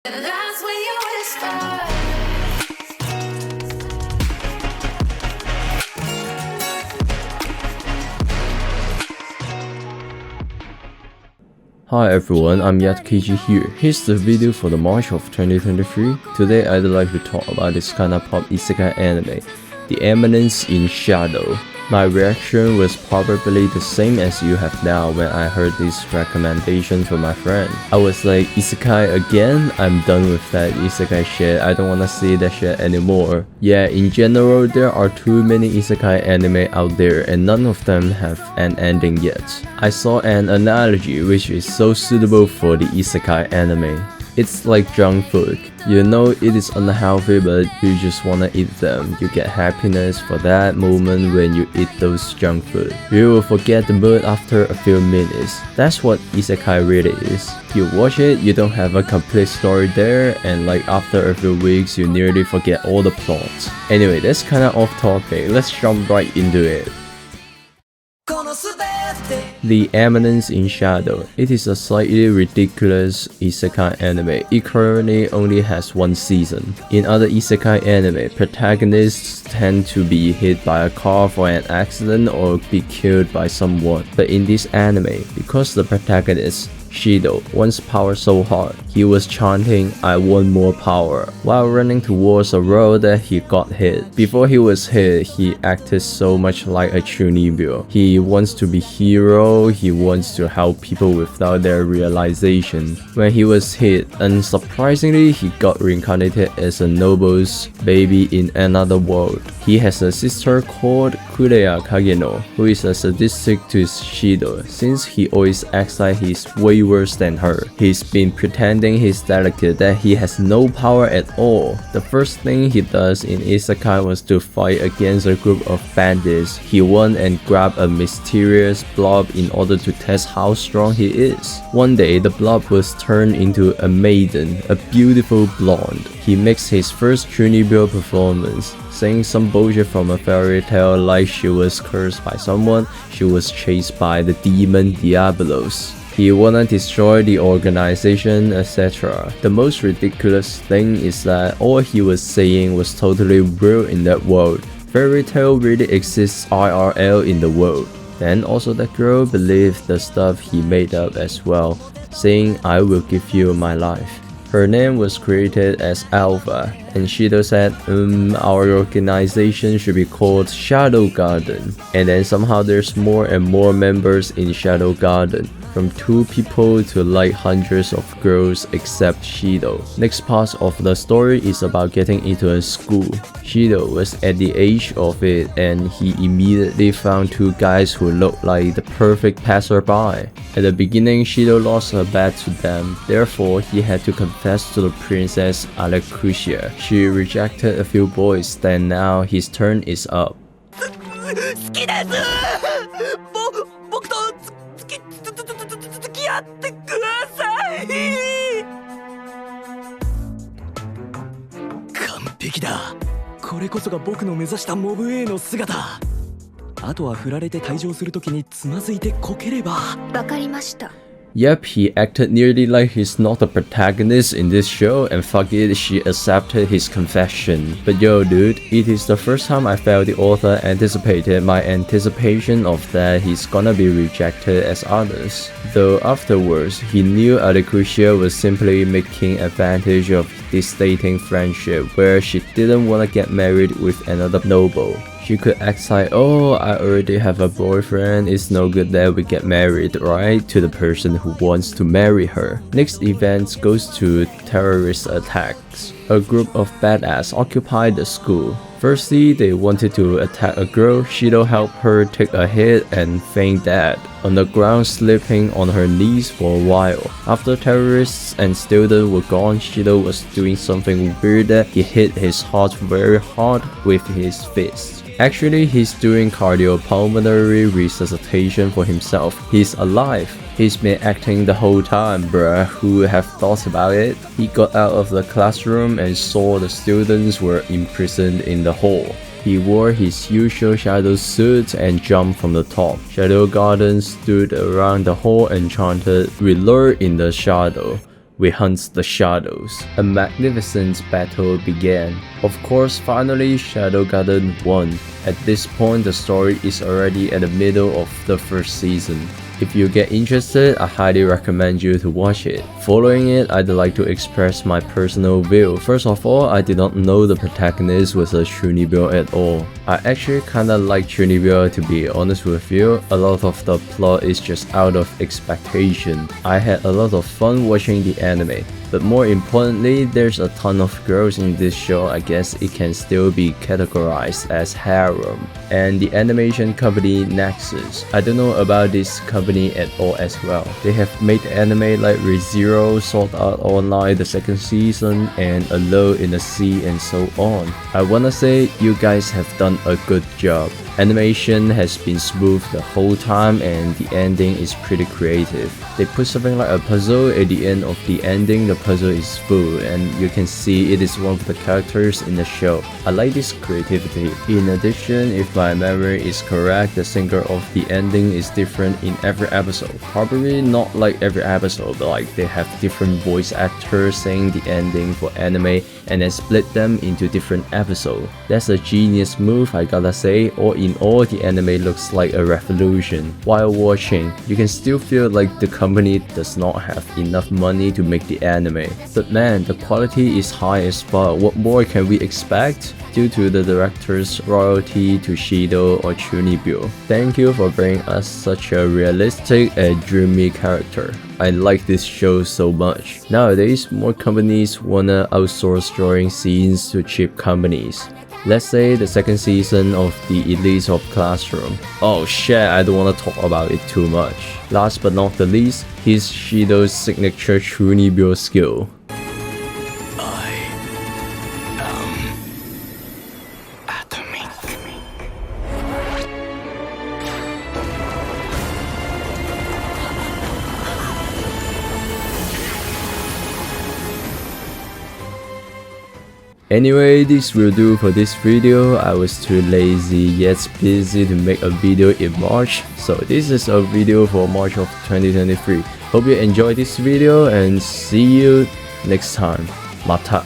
That's when you whisper. Hi everyone, I'm YadKG here. Here's the video for the March of 2023. Today I'd like to talk about this kind of pop isekai anime, the Eminence in Shadow. My reaction was probably the same as you have now when I heard this recommendation from my friend. I was like, isekai again? I'm done with that isekai shit. I don't wanna see that shit anymore. Yeah, in general, there are too many isekai anime out there and none of them have an ending yet. I saw an analogy which is so suitable for the isekai anime. It's like junk food. You know it is unhealthy but you just wanna eat them. You get happiness for that moment when you eat those junk food. You will forget the mood after a few minutes. That's what isekai really is. You watch it, you don't have a complete story there, and like after a few weeks you nearly forget all the plots. Anyway, that's kinda off topic. Let's jump right into it. The Eminence in Shadow. It is a slightly ridiculous isekai anime. It currently only has one season. In other isekai anime, protagonists tend to be hit by a car for an accident or be killed by someone. But in this anime, because the protagonist, Shido, wants power so hard, he was chanting, "I want more power," while running towards a road that he got hit. Before he was hit, he acted so much like a chuunibyou. He wants to be hero, he wants to help people without their realization. When he was hit, unsurprisingly, he got reincarnated as a noble's baby in another world. He has a sister called Kageno, who is a sadistic to Shido, since he always acts like he's way worse than her. He's been pretending he's delicate, that he has no power at all. The first thing he does in isekai was to fight against a group of bandits. He won and grabbed a mysterious blob in order to test how strong he is. One day, the blob was turned into a maiden, a beautiful blonde. He makes his first chuunibyou performance, saying some bullshit from a fairy tale like she was cursed by someone, she was chased by the demon Diablos. He wanna destroy the organization, etc. The most ridiculous thing is that all he was saying was totally real in that world. Fairy tale really exists IRL in the world. Then also that girl believed the stuff he made up as well, saying, "I will give you my life." Her name was created as Alpha, and Shido said, our organization should be called Shadow Garden. And then somehow there's more and more members in Shadow Garden, from 2 people to like hundreds of girls except Shido. Next part of the story is about getting into a school. Shido was at the age of it and he immediately found 2 guys who looked like the perfect passerby. At the beginning, Shido lost her bet to them, therefore he had to confess to the princess Alekushia. She rejected a few boys, then now his turn is up. 完璧だ。これこそが僕の目指したモブ A の姿。あとは振られて退場するときにつまずいてこければ。わかりました。 Yep, he acted nearly like he's not the protagonist in this show, and fuck it, she accepted his confession. But yo dude, it is the first time I felt the author anticipated my anticipation of that he's gonna be rejected as others. Though afterwards, he knew Alekushia was simply making advantage of this dating friendship where she didn't wanna get married with another noble. She could act like, "Oh, I already have a boyfriend, it's no good that we get married, right?" to the person who wants to marry her. Next event goes to terrorist attacks. A group of badass occupied the school. Firstly, they wanted to attack a girl. Shido helped her take a hit and feign dead, on the ground sleeping on her knees for a while. After terrorists and students were gone, Shido was doing something weird that he hit his heart very hard with his fist. Actually, he's doing cardiopulmonary resuscitation for himself. He's alive. He's been acting the whole time, bruh. Who have thought about it? He got out of the classroom and saw the students were imprisoned in the hall. He wore his usual shadow suit and jumped from the top. Shadow Garden stood around the hall and chanted, "We lurk in the shadow." we hunt the shadows. A magnificent battle began. Of course, finally Shadow Garden won. At this point, the story is already at the middle of the first season. If you get interested, I highly recommend you to watch it. Following it, I'd like to express my personal view. First of all, I did not know the protagonist was a chuunibyou at all. I actually kinda like chuunibyou, to be honest with you. A lot of the plot is just out of expectation. I had a lot of fun watching the anime. But more importantly, there's a ton of girls in this show. I guess it can still be categorized as harem. And the animation company Nexus, I don't know about this company at all as well. They have made anime like Re:Zero, Sword Art Online the second season, and Alone in the Sea, and so on. I wanna say you guys have done a good job. Animation has been smooth the whole time and the ending is pretty creative. They put something like a puzzle at the end of the ending. The puzzle is full and you can see it is one of the characters in the show. I like this creativity. In addition, if my memory is correct, the singer of the ending is different in every episode. Probably not like every episode, but like they have different voice actors saying the ending for anime and then split them into different episodes. That's a genius move, I gotta say. All in all, the anime looks like a revolution. While watching, you can still feel like the company does not have enough money to make the anime. But man, the quality is high as fuck. What more can we expect? Due to the director's royalty to Shido or chuunibyou. Thank you for bringing us such a realistic and dreamy character. I like this show so much. Nowadays, more companies wanna outsource drawing scenes to cheap companies. Let's say the second season of the Elite of Classroom. Oh shit, I don't wanna talk about it too much. Last but not the least, here's Shido's signature chuunibyou skill. Anyway, this will do for this video. I was too lazy yet busy to make a video in March, so this is a video for March of 2023. Hope you enjoyed this video and see you next time. Mata.